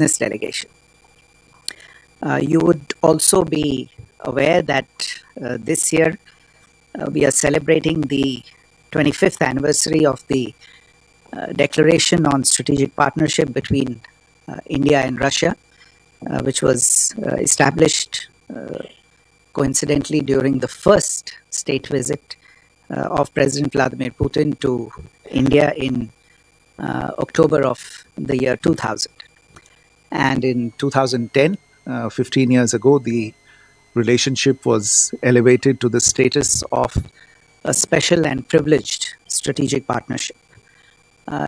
business delegation. You would also be aware that this year we are celebrating the 25th anniversary of the Declaration on Strategic Partnership between India and Russia, which was established coincidentally during the first state visit of President Vladimir Putin to India in October of the year 2000. And in 2010, 15 years ago, the relationship was elevated to the status of a special and privileged strategic partnership.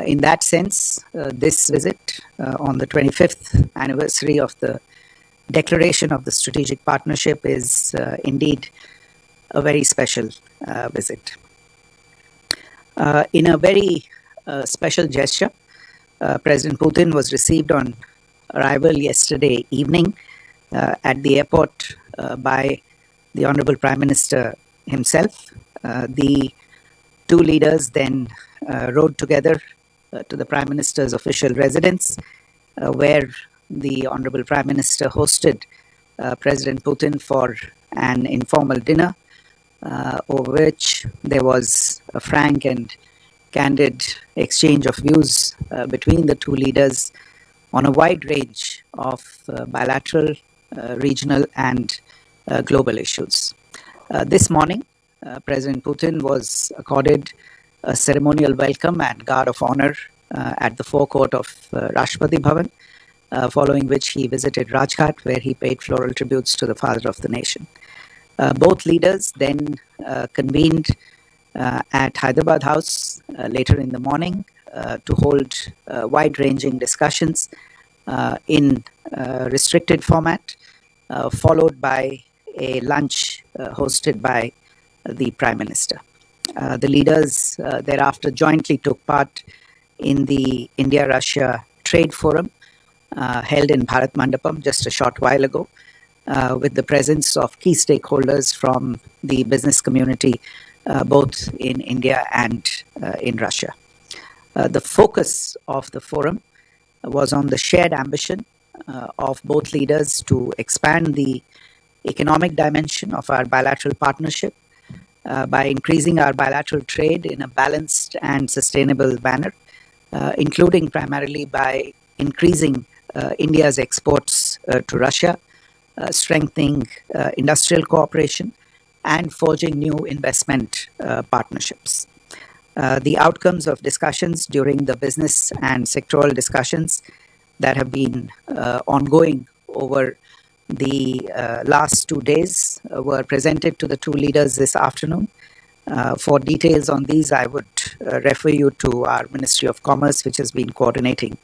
In that sense, this visit on the 25th anniversary of the Declaration of the Strategic Partnership is indeed a very special visit. In a very special gesture, President Putin was received on arrival yesterday evening at the airport by the Honorable Prime Minister himself. The two leaders then rode together to the Prime Minister's official residence, where the Honorable Prime Minister hosted President Putin for an informal dinner, over which there was a frank and candid exchange of views between the two leaders on a wide range of bilateral, regional, and global issues. This morning, President Putin was accorded a ceremonial welcome and guard of honor at the forecourt of Rashtrapati Bhavan, following which he visited Rajghat, where he paid floral tributes to the father of the nation. Both leaders then convened at Hyderabad House later in the morning to hold wide-ranging discussions in restricted format, followed by a lunch hosted by the Prime Minister. The leaders thereafter jointly took part in the India-Russia Trade Forum held in Bharat Mandapam just a short while ago, with the presence of key stakeholders from the business community, both in India and in Russia. The focus of the forum was on the shared ambition of both leaders to expand the economic dimension of our bilateral partnership by increasing our bilateral trade in a balanced and sustainable manner, including primarily by increasing India's exports to Russia, strengthening industrial cooperation, and forging new investment partnerships. The outcomes of discussions during the business and sectoral discussions that have been ongoing over the last 2 days were presented to the two leaders this afternoon. For details on these, I would refer you to our Ministry of Commerce, which has been coordinating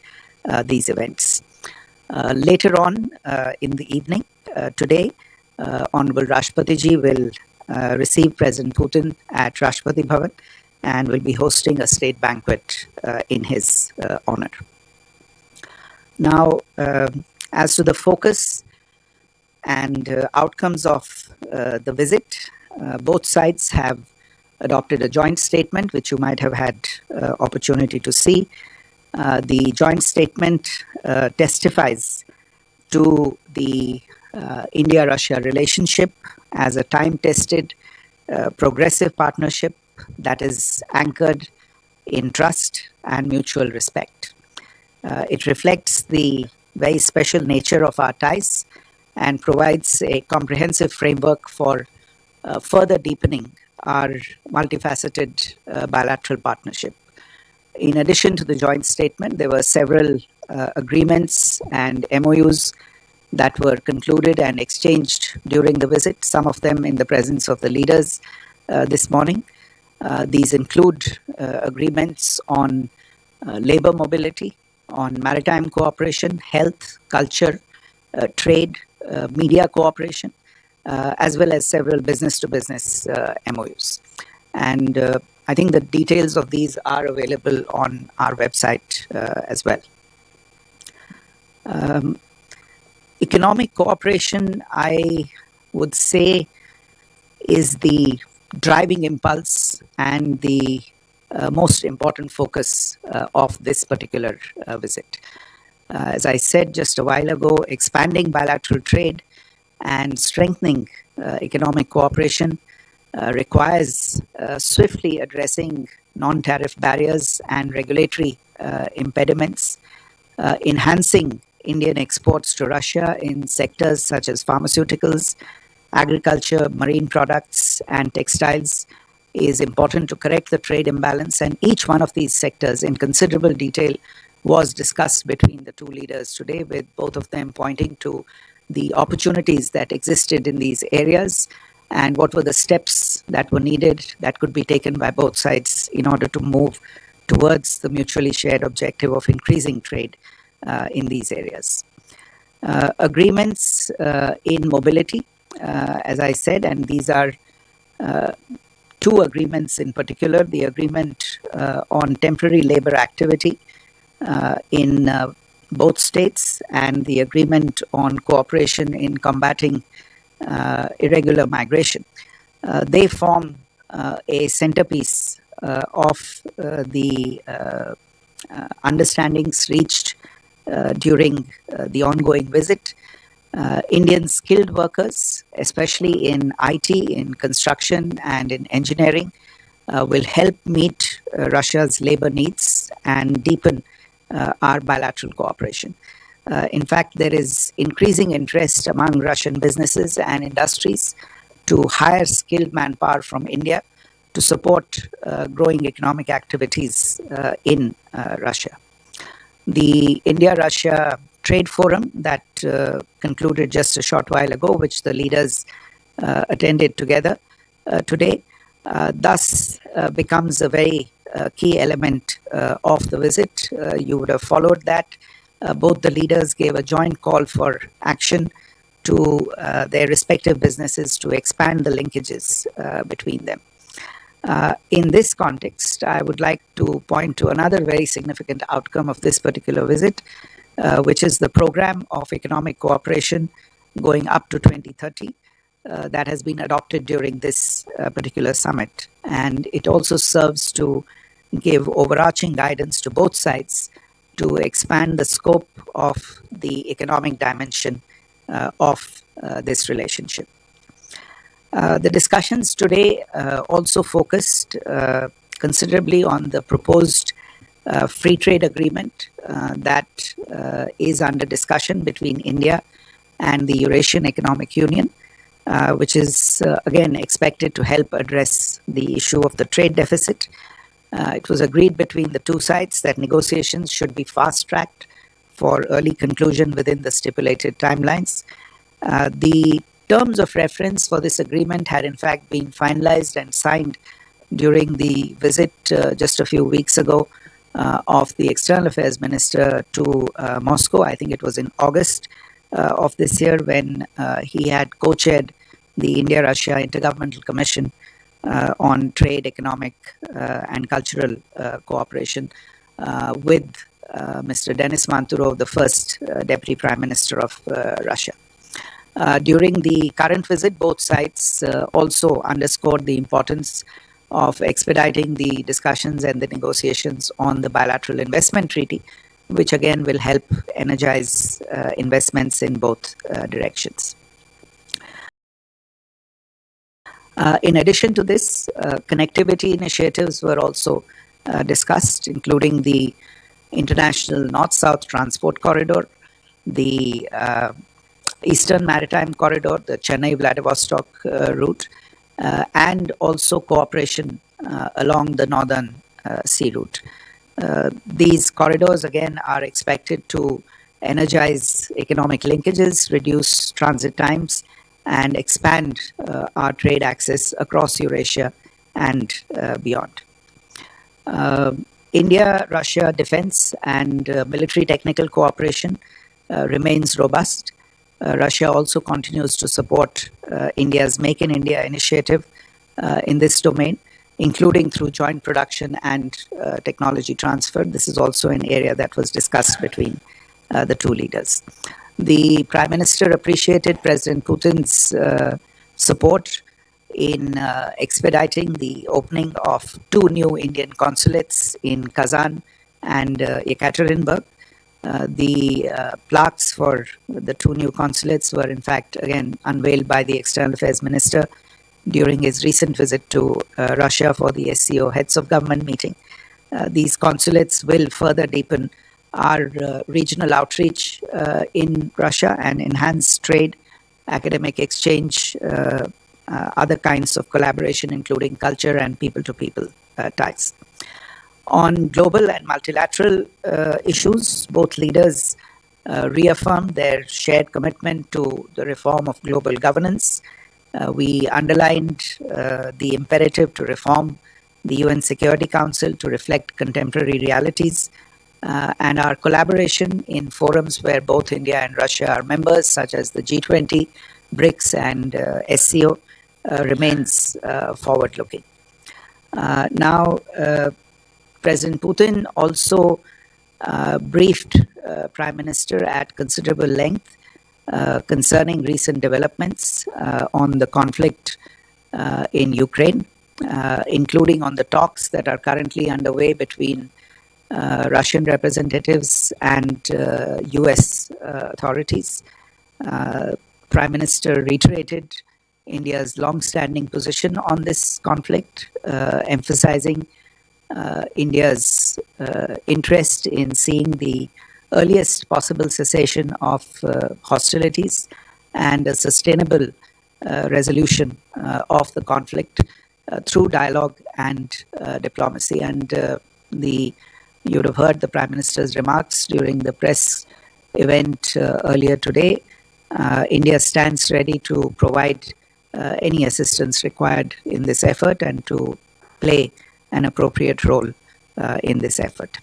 these events. Later on in the evening, today, Honorable Rashtrapati Ji will receive President Putin at Rashtrapati Bhavan and will be hosting a state banquet in his honor. Now, as to the focus and outcomes of the visit, both sides have adopted a joint statement, which you might have had opportunity to see. The joint statement testifies to the India-Russia relationship as a time-tested, progressive partnership that is anchored in trust and mutual respect. It reflects the very special nature of our ties and provides a comprehensive framework for further deepening our multifaceted bilateral partnership. In addition to the joint statement, there were several agreements and MOUs that were concluded and exchanged during the visit, some of them in the presence of the leaders this morning. These include agreements on labor mobility, on maritime cooperation, health, culture, trade, media cooperation, as well as several business-to-business MOUs. And I think the details of these are available on our website as well. Economic cooperation, I would say, is the driving impulse and the most important focus of this particular visit. As I said just a while ago, expanding bilateral trade and strengthening economic cooperation requires swiftly addressing non-tariff barriers and regulatory impediments, enhancing Indian exports to Russia in sectors such as pharmaceuticals, agriculture, marine products, and textiles is important to correct the trade imbalance. And each one of these sectors in considerable detail was discussed between the two leaders today, with both of them pointing to the opportunities that existed in these areas and what were the steps that were needed that could be taken by both sides in order to move towards the mutually shared objective of increasing trade in these areas. Agreements in mobility, as I said, and these are two agreements in particular: the agreement on temporary labor activity in both states and the agreement on cooperation in combating irregular migration. They form a centerpiece of the understandings reached during the ongoing visit. Indian skilled workers, especially in IT, in construction, and in engineering, will help meet Russia's labor needs and deepen our bilateral cooperation. In fact, there is increasing interest among Russian businesses and industries to hire skilled manpower from India to support growing economic activities in Russia. The India-Russia Trade Forum that concluded just a short while ago, which the leaders attended together today, thus becomes a very key element of the visit. You would have followed that. Both the leaders gave a joint call for action to their respective businesses to expand the linkages between them. In this context, I would like to point to another very significant outcome of this particular visit, which is the program of economic cooperation going up to 2030 that has been adopted during this particular summit. And it also serves to give overarching guidance to both sides to expand the scope of the economic dimension of this relationship. The discussions today also focused considerably on the proposed free trade agreement that is under discussion between India and the Eurasian Economic Union, which is again expected to help address the issue of the trade deficit. It was agreed between the two sides that negotiations should be fast-tracked for early conclusion within the stipulated timelines. The terms of reference for this agreement had in fact been finalized and signed during the visit just a few weeks ago of the External Affairs Minister to Moscow. I think it was in August of this year, when he had co-chaired the India-Russia Intergovernmental Commission on Trade, Economic and Cultural Cooperation with Mr. Denis Manturov, the first Deputy Prime Minister of Russia. During the current visit, both sides also underscored the importance of expediting the discussions and the negotiations on the bilateral investment treaty, which again will help energize investments in both directions. In addition to this, connectivity initiatives were also discussed, including the International North-South Transport Corridor, the Eastern Maritime Corridor, the Chennai-Vladivostok route, and also cooperation along the Northern Sea route. These corridors, again, are expected to energize economic linkages, reduce transit times, and expand our trade access across Eurasia and beyond. India-Russia defense and military technical cooperation remains robust. Russia also continues to support India's Make in India initiative in this domain, including through joint production and technology transfer. This is also an area that was discussed between the two leaders. The Prime Minister appreciated President Putin's support in expediting the opening of two new Indian consulates in Kazan and Yekaterinburg. The plaques for the two new consulates were, in fact, again unveiled by the External Affairs Minister during his recent visit to Russia for the SCO Heads of Government meeting. These consulates will further deepen our regional outreach in Russia and enhance trade, academic exchange, other kinds of collaboration, including culture and people-to-people ties. On global and multilateral issues, both leaders reaffirmed their shared commitment to the reform of global governance. We underlined the imperative to reform the UN Security Council to reflect contemporary realities, and our collaboration in forums where both India and Russia are members, such as the G20, BRICS, and SCO, remains forward-looking. Now, President Putin also briefed Prime Minister at considerable length concerning recent developments on the conflict in Ukraine, including on the talks that are currently underway between Russian representatives and US authorities. Prime Minister reiterated India's long-standing position on this conflict, emphasizing India's interest in seeing the earliest possible cessation of hostilities and a sustainable resolution of the conflict through dialogue and diplomacy. And you would have heard the Prime Minister's remarks during the press event earlier today. India stands ready to provide any assistance required in this effort and to play an appropriate role in this effort.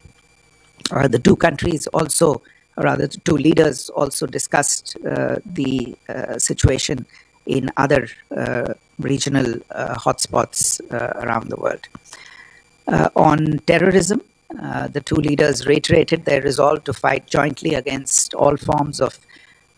The two countries also, or rather the two leaders also discussed the situation in other regional hotspots around the world. On terrorism, the two leaders reiterated their resolve to fight jointly against all forms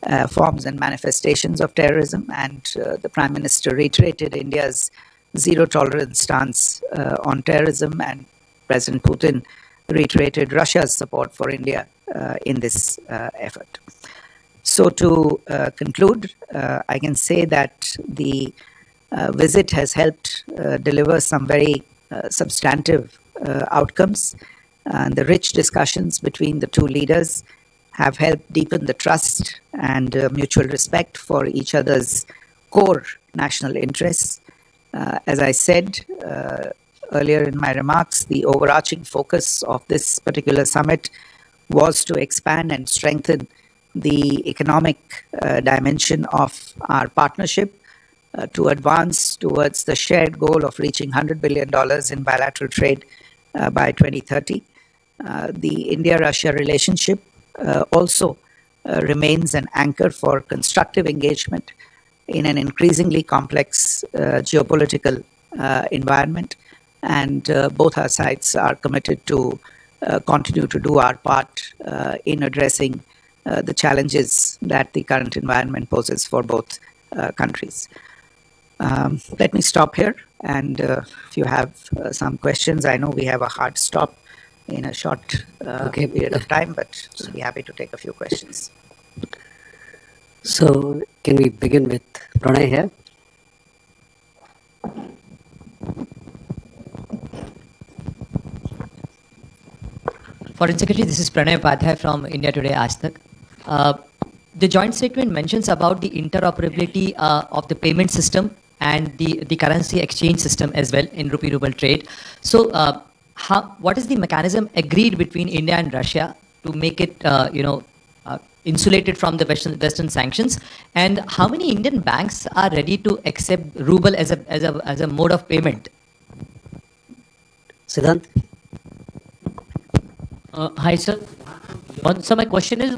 and manifestations of terrorism, and the Prime Minister reiterated India's zero-tolerance stance on terrorism, and President Putin reiterated Russia's support for India in this effort. So to conclude, I can say that the visit has helped deliver some very substantive outcomes. The rich discussions between the two leaders have helped deepen the trust and mutual respect for each other's core national interests. As I said earlier in my remarks, the overarching focus of this particular summit was to expand and strengthen the economic dimension of our partnership to advance towards the shared goal of reaching $100 billion in bilateral trade by 2030. The India-Russia relationship also remains an anchor for constructive engagement in an increasingly complex geopolitical environment, and both our sides are committed to continue to do our part in addressing the challenges that the current environment poses for both countries. Let me stop here, and if you have some questions, I know we have a hard stop in a short period of time, but we'll be happy to take a few questions. So, can we begin with Pranay here? Foreign Secretary, this is Pranay Upadhyay from India Today Aaj Tak. The joint statement mentions about the interoperability of the payment system and the currency exchange system as well in rupee-ruble trade. So, what is the mechanism agreed between India and Russia to make it, insulated from the Western sanctions? And how many Indian banks are ready to accept ruble as a mode of payment? Siddhant? Hi, sir. So my question is,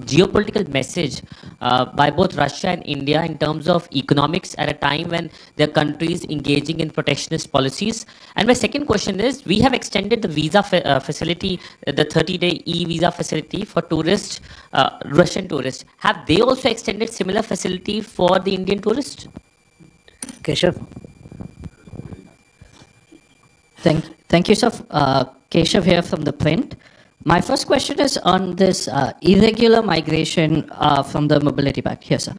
geopolitical message by both Russia and India in terms of economics at a time when their countries engaging in protectionist policies. And my second question is, we have extended the visa facility, the 30-day e-visa facility for tourists, Russian tourists. Have they also extended similar facility for the Indian tourists? Keshav? Thank you, sir. Keshav here from The Print. My first question is on this irregular migration from the Mobility Pact. Here, sir.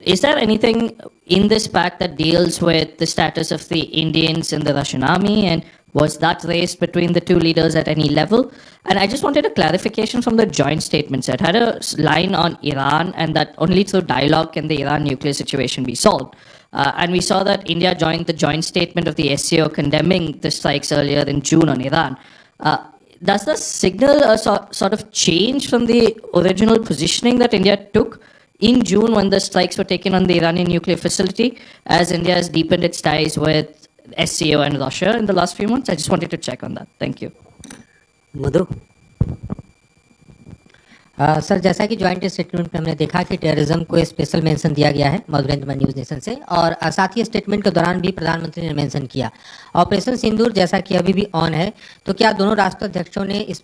Is there anything in this pact that deals with the status of the Indians in the Russian army, and was that raised between the two leaders at any level? And I just wanted a clarification from the joint statements. It had a line on Iran, and that only through dialogue can the Iran nuclear situation be solved. And we saw that India joined the joint statement of the SCO condemning the strikes earlier in June on Iran. Does the signal sort of change from the original positioning that India took in June when the strikes were taken on the Iranian nuclear facility, as India has deepened its ties with SCO and Russia in the last few months? I just wanted to check on that. Thank you. Madhu sir, जैसा कि joint statement में हमने देखा कि terrorism को special mention दिया गया है मधुरेंद्र न्यूज़ नेशन से, और साथ ही स्टेटमेंट के दौरान भी प्रधानमंत्री ने मेंशन किया ऑपरेशन सिंदूर जैसा कि अभी भी ऑन है। तो क्या दोनों राष्ट्राध्यक्षों ने इस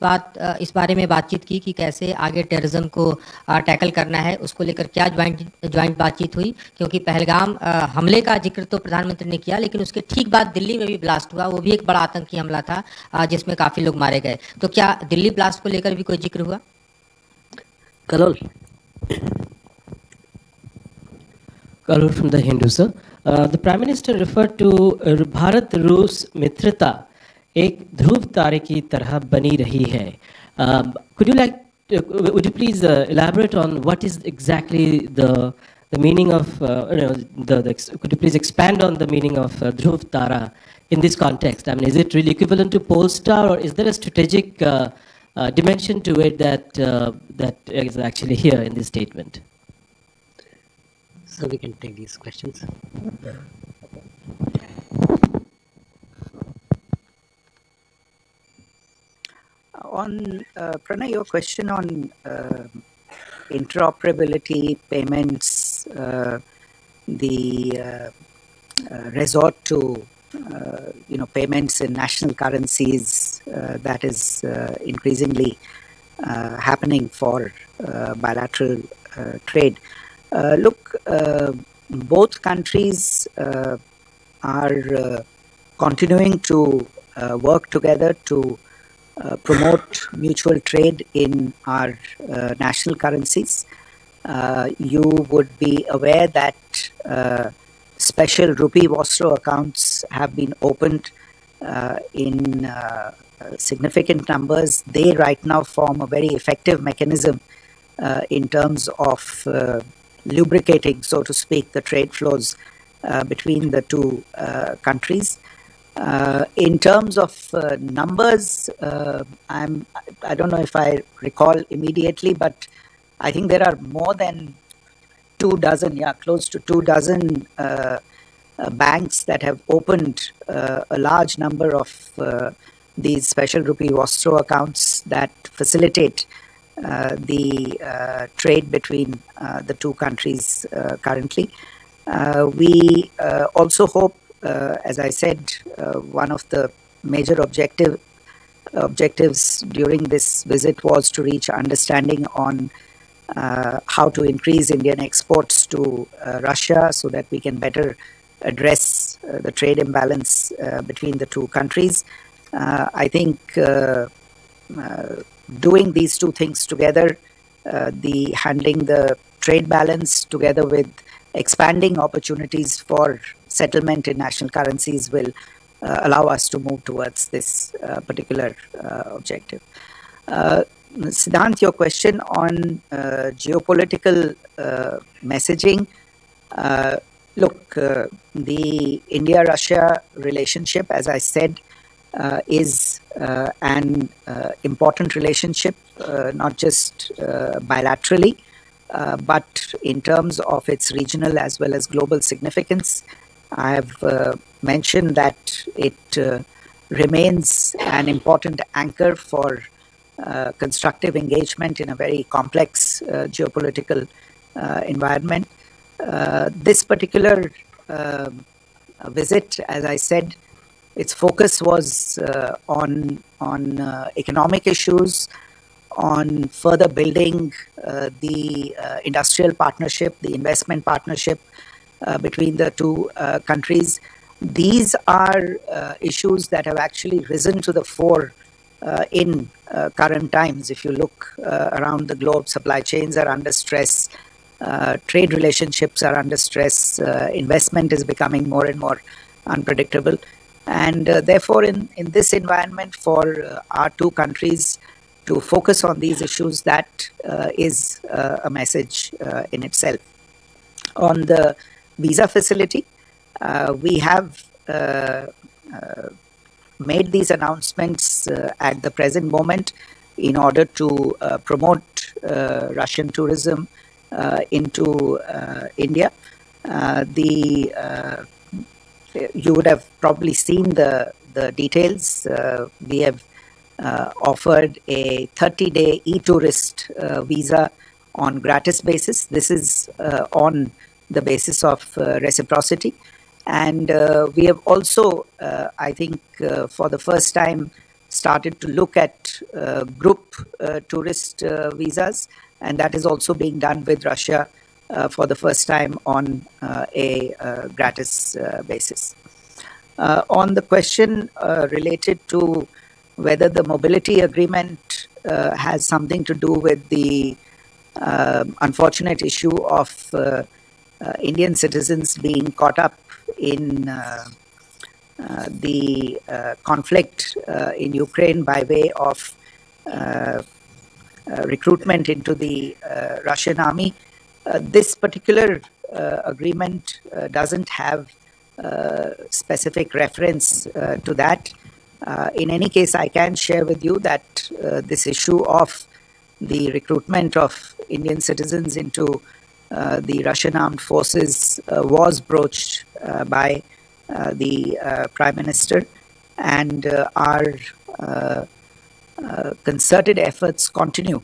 बारे में बातचीत की कि कैसे आगे टेररिज्म को टैकल करना है, उसको लेकर क्या ज्वाइंट बातचीत हुई? क्योंकि पहलगाम हमले का जिक्र तो प्रधानमंत्री ने किया, लेकिन उसके ठीक बाद दिल्ली में भी ब्लास्ट हुआ, वो भी एक बड़ा आतंकी हमला था जिसमें काफ़ी लोग मारे गए। तो क्या दिल्ली ब्लास्ट को लेकर भी कोई जिक्र हुआ? Kalol Kalur from the Hindu, sir. The Prime Minister referred to Bharat-Rus mitrata एक ध्रुव तारे की तरह बनी रही है. Would you please elaborate on what is exactly the meaning of, could you please expand on the meaning of Dhruv Tara in this context? I mean, is it really equivalent to Pole Star, or is there a strategic dimension to it that is actually here in this statement? So we can take these questions. On Pranay, your question on interoperability, payments, the resort to payments in national currencies, that is increasingly happening for bilateral trade. Look, both countries are continuing to work together to promote mutual trade in our national currencies. You would be aware that special rupee Vostro accounts have been opened in significant numbers. They right now form a very effective mechanism in terms of lubricating, so to speak, the trade flows between the two countries. In terms of numbers, I don't know if I recall immediately, but I think there are more than 24, close to 24 banks that have opened a large number of these special rupee Vostro accounts that facilitate the trade between the two countries currently. We also hope, as I said, one of the major objectives during this visit was to reach understanding on how to increase Indian exports to Russia so that we can better address the trade imbalance between the two countries. I think doing these two things together, the handling the trade balance together with expanding opportunities for settlement in national currencies will allow us to move towards this particular objective. Siddhant, your question on geopolitical messaging. Look, the India-Russia relationship, as I said, is an important relationship, not just bilaterally, but in terms of its regional as well as global significance. I have mentioned that it remains an important anchor for constructive engagement in a very complex geopolitical environment. This particular visit, as I said, its focus was on economic issues, on further building the industrial partnership, the investment partnership between the two countries. These are issues that have actually risen to the fore in current times. If you look around the globe, supply chains are under stress, trade relationships are under stress, investment is becoming more and more unpredictable. And therefore, in this environment, for our two countries to focus on these issues, that is a message in itself. On the visa facility, we have made these announcements at the present moment in order to promote Russian tourism into India. You would have probably seen the details. We have offered a 30-day e-tourist visa on gratis basis. This is on the basis of reciprocity. And we have also, I think, for the first time, started to look at group tourist visas, and that is also being done with Russia for the first time on a gratis basis. On the question related to whether the mobility agreement has something to do with the unfortunate issue of Indian citizens being caught up in the conflict in Ukraine by way of recruitment into the Russian army. This particular agreement doesn't have specific reference to that. In any case, I can share with you that this issue of the recruitment of Indian citizens into the Russian armed forces was broached by the Prime Minister, and our concerted efforts continue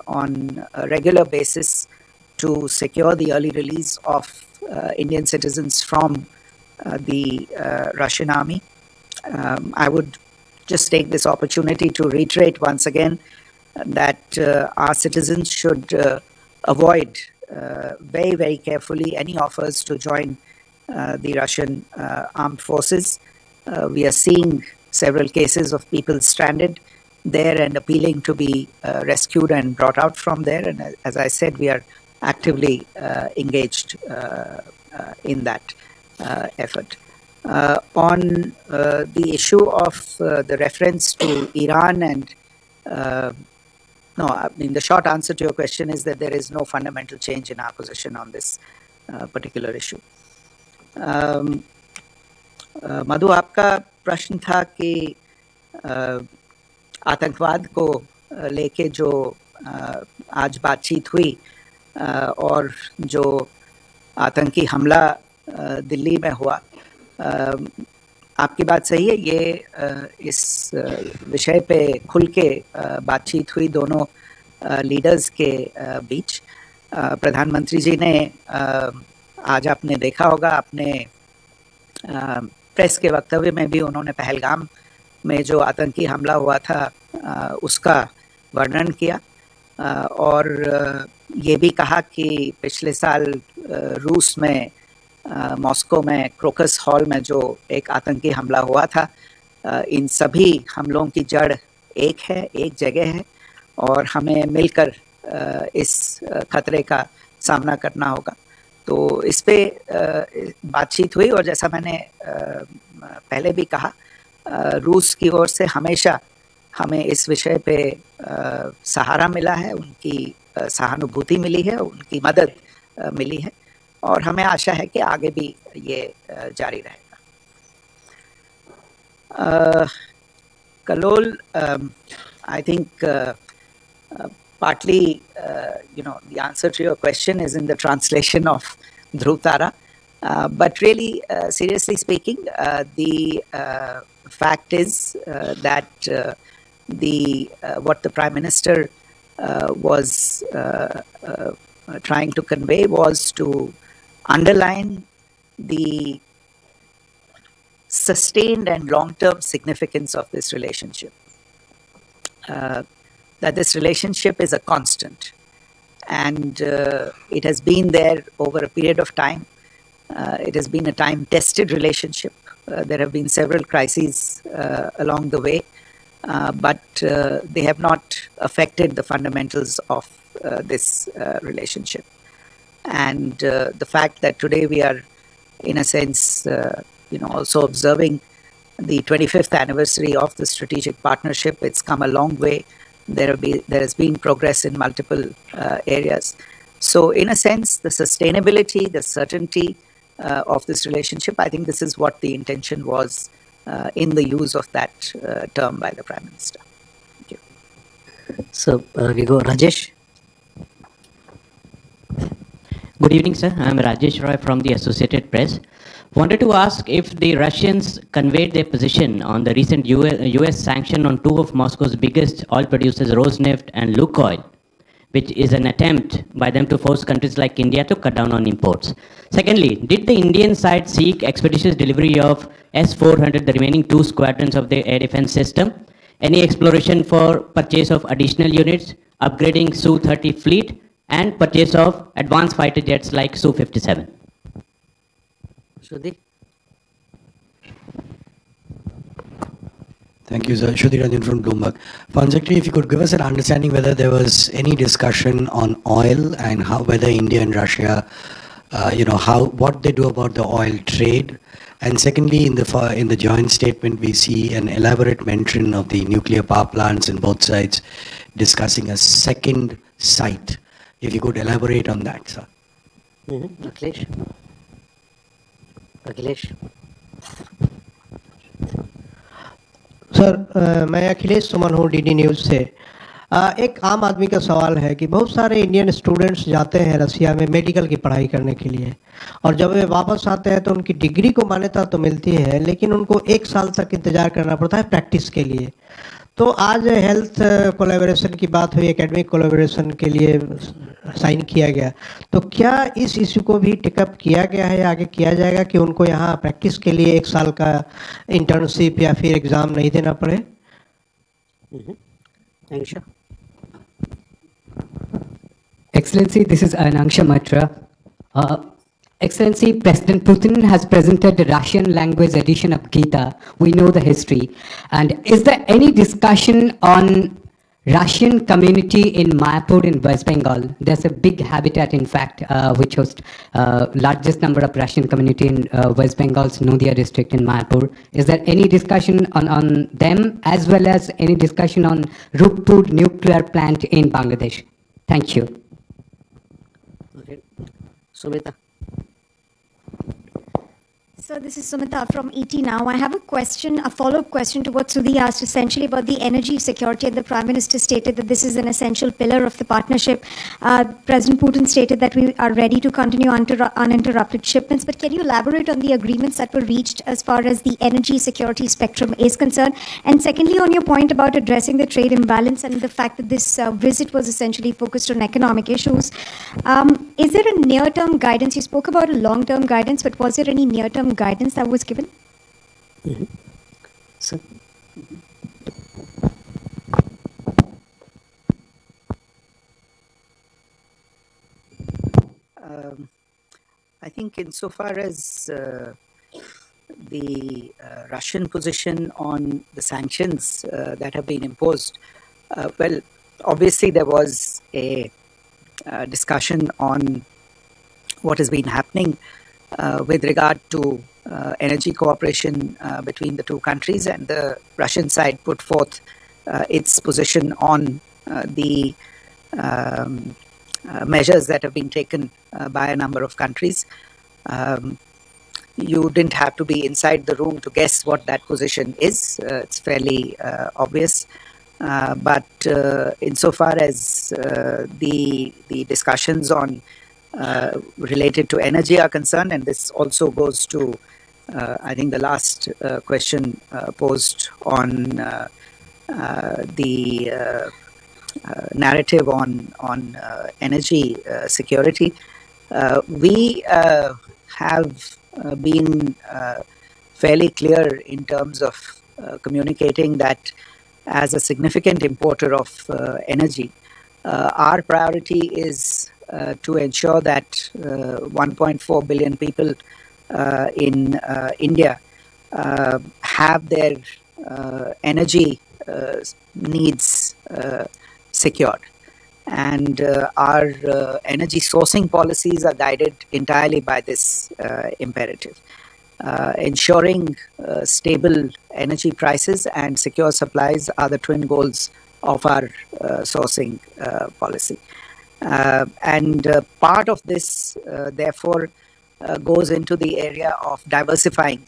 on a regular basis to secure the early release of Indian citizens from the Russian army. I would just take this opportunity to reiterate once again that our citizens should avoid very, very carefully any offers to join the Russian armed forces. We are seeing several cases of people stranded there and appealing to be rescued and brought out from there. And as I said, we are actively engaged in that effort. On the issue of the reference to Iran and no, I mean, the short answer to your question is that there is no fundamental change in our position on this particular issue. मधु, आपका प्रश्न था कि आतंकवाद को लेके जो आज बातचीत हुई और जो आतंकी हमला दिल्ली में हुआ, आपकी बात सही है। ये इस विषय पे खुल के बातचीत हुई दोनों लीडर्स के बीच। प्रधानमंत्री जी ने आज आपने देखा होगा, अपने प्रेस के वक्तव्य में भी उन्होंने पहलगाम में जो आतंकी हमला हुआ था उसका वर्णन किया और ये भी कहा कि पिछले साल रूस में मॉस्को में क्रोकस हॉल में जो एक आतंकी हमला हुआ था, इन सभी हमलों की जड़ एक है, एक जगह है और हमें मिलकर इस खतरे का सामना करना होगा। तो इस पे बातचीत हुई और जैसा मैंने पहले भी कहा, रूस की ओर से हमेशा हमें इस विषय पे सहारा मिला है, उनकी सहानुभूति मिली है, उनकी मदद मिली है और हमें आशा है कि आगे भी ये जारी रहेगा। Kalol, I think partly, the answer to your question is in the translation of Dhruv Tara. But really, seriously speaking, the fact is that what the Prime Minister was trying to convey was to underline the sustained and long-term significance of this relationship. That this relationship is a constant and it has been there over a period of time. It has been a time-tested relationship. There have been several crises along the way. but they have not affected the fundamentals of this relationship. And the fact that today we are, in a sense, also observing the 25th anniversary of the strategic partnership, it's come a long way. There has been progress in multiple areas. So, in a sense, the sustainability, the certainty of this relationship, I think this is what the intention was in the use of that term by the Prime Minister. Thank you. So, we go Rajesh. Good evening, sir. I'm Rajesh Roy from the Associated Press. Wanted to ask if the Russians conveyed their position on the recent US sanction on two of Moscow's biggest oil producers, Rosneft and Lukoil, which is an attempt by them to force countries like India to cut down on imports. Secondly, did the Indian side seek expeditious delivery of S-400, the remaining 2 squadrons of the air defense system? Any exploration for purchase of additional units, upgrading Su-30 fleet, and purchase of advanced fighter jets like Su-57? Shruti. Thank you, sir. Shruti Ranjan from Bloomberg. Foreign Secretary, if you could give us an understanding whether there was any discussion on oil and how whether India and Russia, what they do about the oil trade. And secondly, in the joint statement, we see an elaborate mention of the nuclear power plants in both sides discussing a second site. If you could elaborate on that, sir. Akhilesh. Akhilesh. Sir मैं अखिलेश सुमन हूँ DD news से। एक आम आदमी का सवाल है कि बहुत सारे इंडियन स्टूडेंट्स जाते हैं रसिया में मेडिकल की पढ़ाई करने के लिए, और जब वे वापस आते हैं तो उनकी डिग्री को मान्यता तो मिलती है, लेकिन उनको 1 साल तक इंतज़ार करना पड़ता है प्रैक्टिस के लिए। तो आज हेल्थ कोलैबोरेशन की बात हुई, एकेडमिक कोलैबोरेशन के लिए साइन किया गया, तो क्या इस इशू को भी टेकअप किया गया है, आगे किया जाएगा कि उनको यहाँ प्रैक्टिस के लिए 1 साल का इंटर्नशिप या फिर एग्ज़ाम नहीं देना पड़े? Excellency, this is Anangsha Matra. Excellency, President Putin has presented the Russian language edition of Gita. We know the history. And is there any discussion on Russian community in Mayapur in West Bengal? There's a big habitat, in fact, which hosts largest number of Russian community in West Bengal's Nadia district in Mayapur. Is there any discussion on them, as well as any discussion on Rupur nuclear plant in Bangladesh? Thank you. Okay. Sumita. So this is Sumita from ET Now. I have a follow-up question to what Sudhi asked, essentially about the energy security. And the Prime Minister stated that this is an essential pillar of the partnership. President Putin stated that we are ready to continue uninterrupted shipments. But can you elaborate on the agreements that were reached as far as the energy security spectrum is concerned? And secondly, on your point about addressing the trade imbalance and the fact that this visit was essentially focused on economic issues, is there a near-term guidance? You spoke about a long-term guidance, but was there any near-term guidance that was given? Sir. I think insofar as the Russian position on the sanctions that have been imposed, well, obviously there was a discussion on what has been happening with regard to energy cooperation between the two countries, and the Russian side put forth its position on the measures that have been taken by a number of countries. You didn't have to be inside the room to guess what that position is. It's fairly obvious. But insofar as the discussions on related to energy are concerned, and this also goes to I think the last question posed on the narrative on energy security. We have been fairly clear in terms of communicating that as a significant importer of energy, our priority is to ensure that 1.4 billion people in India have their energy needs secured. And our energy sourcing policies are guided entirely by this imperative. Ensuring stable energy prices and secure supplies are the twin goals of our sourcing policy. And part of this, therefore, goes into the area of diversifying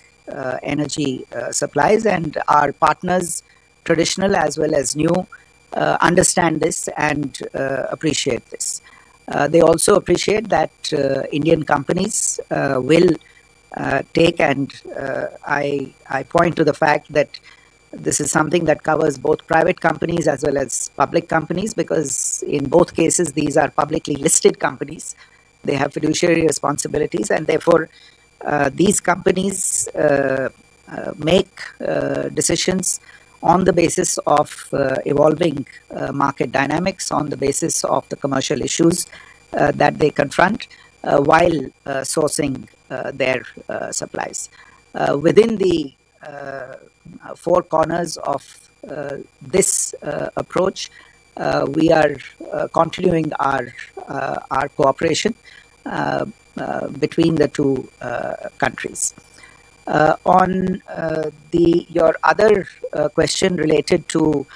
energy supplies, and our partners, traditional as well as new, understand this and appreciate this. They also appreciate that Indian companies will take, and I point to the fact that this is something that covers both private companies as well as public companies, because in both cases these are publicly listed companies. They have fiduciary responsibilities, and therefore these companies make decisions on the basis of evolving market dynamics, on the basis of the commercial issues that they confront while sourcing their supplies. Within the four corners of this approach, we are continuing our cooperation between the two countries. On your other question related to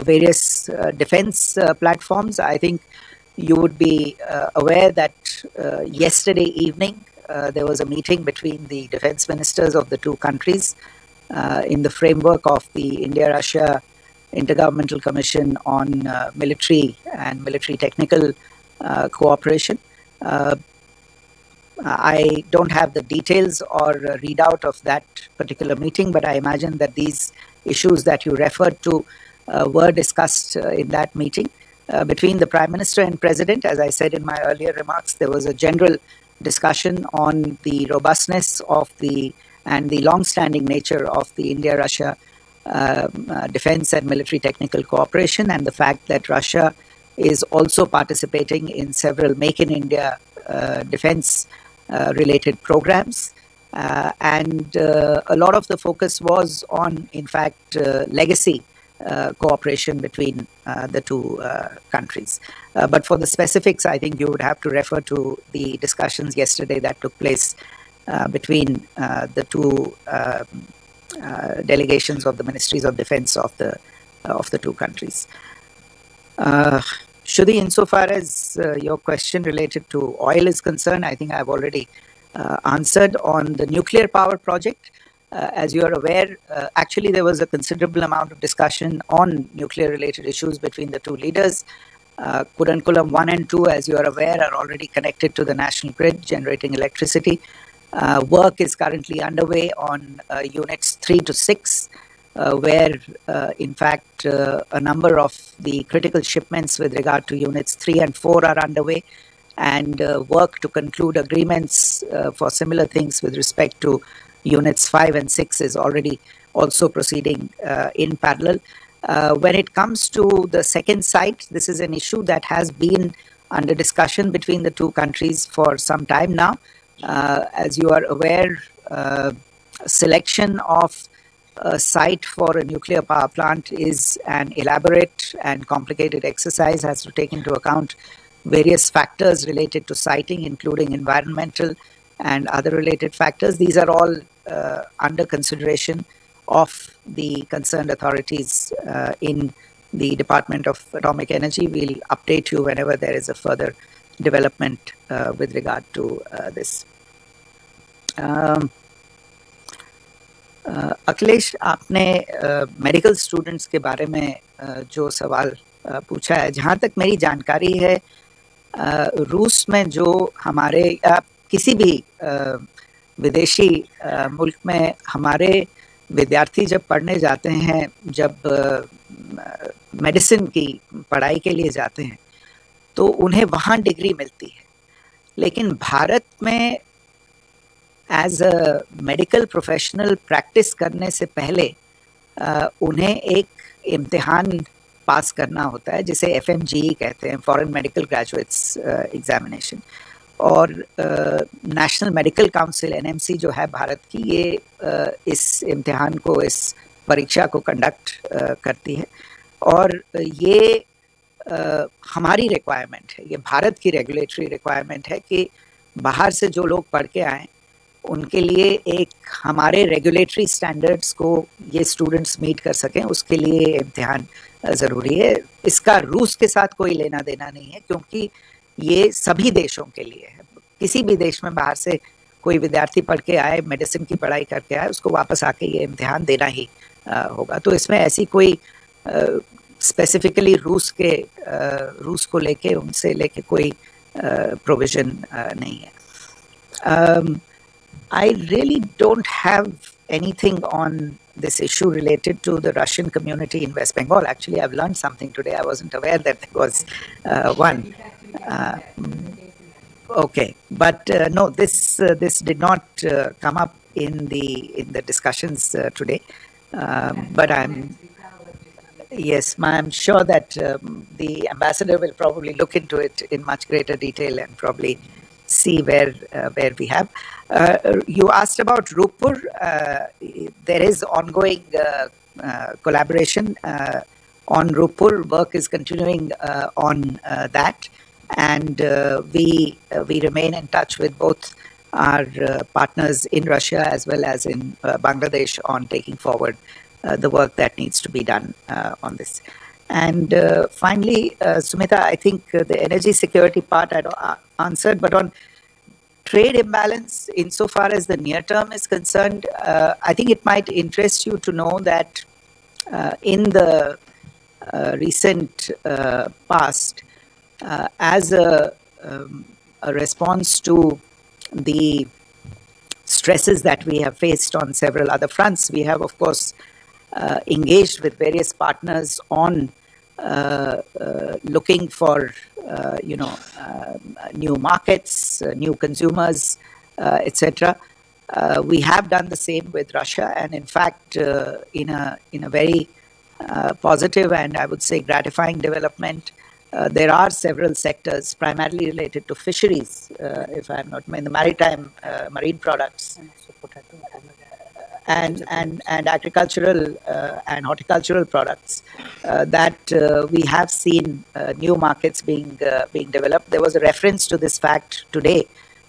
various defense platforms, I think you would be aware that yesterday evening there was a meeting between the defense ministers of the two countries in the framework of the India-Russia Intergovernmental Commission on Military and Military Technical Cooperation. I don't have the details or readout of that particular meeting, but I imagine that these issues that you referred to were discussed in that meeting. Between the Prime Minister and President, as I said in my earlier remarks, there was a general discussion on the robustness of and the long-standing nature of the India-Russia defense and military technical cooperation, and the fact that Russia is also participating in several Make in India defense related programs. And a lot of the focus was on, in fact, legacy cooperation between the two countries. But for the specifics, I think you would have to refer to the discussions yesterday that took place between the two delegations of the Ministries of Defense of the two countries. Shruti, insofar as your question related to oil is concerned, I think I've already answered. On the nuclear power project, as you are aware, actually there was a considerable amount of discussion on nuclear-related issues between the two leaders. Kudankulam 1 and 2, as you are aware, are already connected to the national grid, generating electricity. Work is currently underway on units 3 to 6, where, in fact, a number of the critical shipments with regard to units 3 and 4 are underway, and work to conclude agreements for similar things with respect to units 5 and 6 is already also proceeding in parallel. When it comes to the second site, this is an issue that has been under discussion between the two countries for some time now. As you are aware, selection of a site for a nuclear power plant is an elaborate and complicated exercise, has to take into account various factors related to siting, including environmental and other related factors. These are all under consideration of the concerned authorities in the Department of Atomic Energy. We'll update you whenever there is a further development with regard to this. Akhilesh, आपने medical students के बारे में जो सवाल पूछा है, जहाँ तक मेरी जानकारी है, रूस में जो हमारे किसी भी विदेशी मुल्क में हमारे विद्यार्थी जब पढ़ने जाते हैं, जब मेडिसिन की पढ़ाई के लिए जाते हैं, तो उन्हें वहाँ डिग्री मिलती है. लेकिन भारत में as a medical professional practice करने से पहले उन्हें एक इम्तिहान पास करना होता है, जिसे FMGE कहते हैं, फॉरेन मेडिकल ग्रेजुएट्स एग्जामिनेशन. और नेशनल मेडिकल काउंसिल NMC जो है भारत की, ये इस इम्तिहान को, इस परीक्षा को कंडक्ट करती है, और ये हमारी रिक्वायरमेंट है, ये भारत की रेगुलेटरी रिक्वायरमेंट है कि बाहर से जो लोग पढ़ के आएँ उनके लिए एक हमारे रेगुलेटरी स्टैंडर्ड्स को ये स्टूडेंट्स मीट कर सकें, उसके लिए इम्तिहान ज़रूरी है। इसका रूस के साथ कोई लेना देना नहीं है, क्योंकि ये सभी देशों के लिए है। किसी भी देश में बाहर से कोई विद्यार्थी पढ़ के आए, मेडिसिन की पढ़ाई करके आए, उसको वापस आके ये इम्तिहान देना ही होगा। तो इसमें ऐसी कोई स्पेसिफिकली रूस को लेके, उनसे लेके कोई प्रोविजन नहीं है। I really don't have anything on this issue related to the Russian community in West Bengal. Actually, I've learned something today. I wasn't aware that there was one. Okay, but no, this did not come up in the discussions today. But I'm sure that the ambassador will probably look into it in much greater detail and probably see where we have. You asked about Rupur. There is ongoing collaboration on Rupur. Work is continuing on that, and we remain in touch with both our partners in Russia as well as in Bangladesh on taking forward the work that needs to be done on this. And finally, Sumita, I think the energy security part I answered, but on trade imbalance, insofar as the near term is concerned, I think it might interest you to know that in the recent past, as a response to the stresses that we have faced on several other fronts, we have, of course, engaged with various partners on looking for new markets, new consumers, etc. We have done the same with Russia, and in fact, in a very positive and I would say gratifying development, there are several sectors primarily related to fisheries, if I'm not in the maritime, marine products, and agricultural and horticultural products that we have seen new markets being developed. There was a reference to this fact today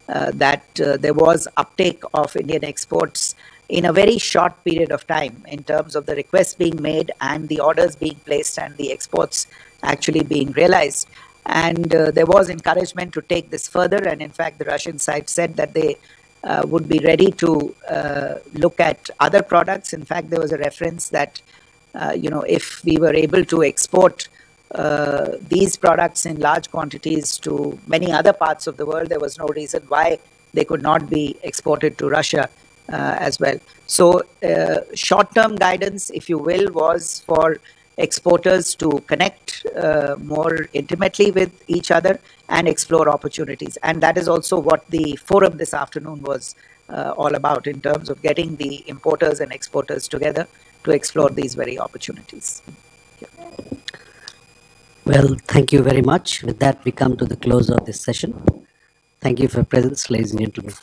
that there was uptake of Indian exports in a very short period of time in terms of the requests being made and the orders being placed and the exports actually being realized. And there was encouragement to take this further, and in fact the Russian side said that they would be ready to look at other products. In fact, there was a reference that, if we were able to export these products in large quantities to many other parts of the world, there was no reason why they could not be exported to Russia as well. So short-term guidance, if you will, was for exporters to connect more intimately with each other and explore opportunities. And that is also what the forum this afternoon was all about, in terms of getting the importers and exporters together to explore these very opportunities. Well, thank you very much. With that, we come to the close of this session. Thank you for your presence, ladies and gentlemen.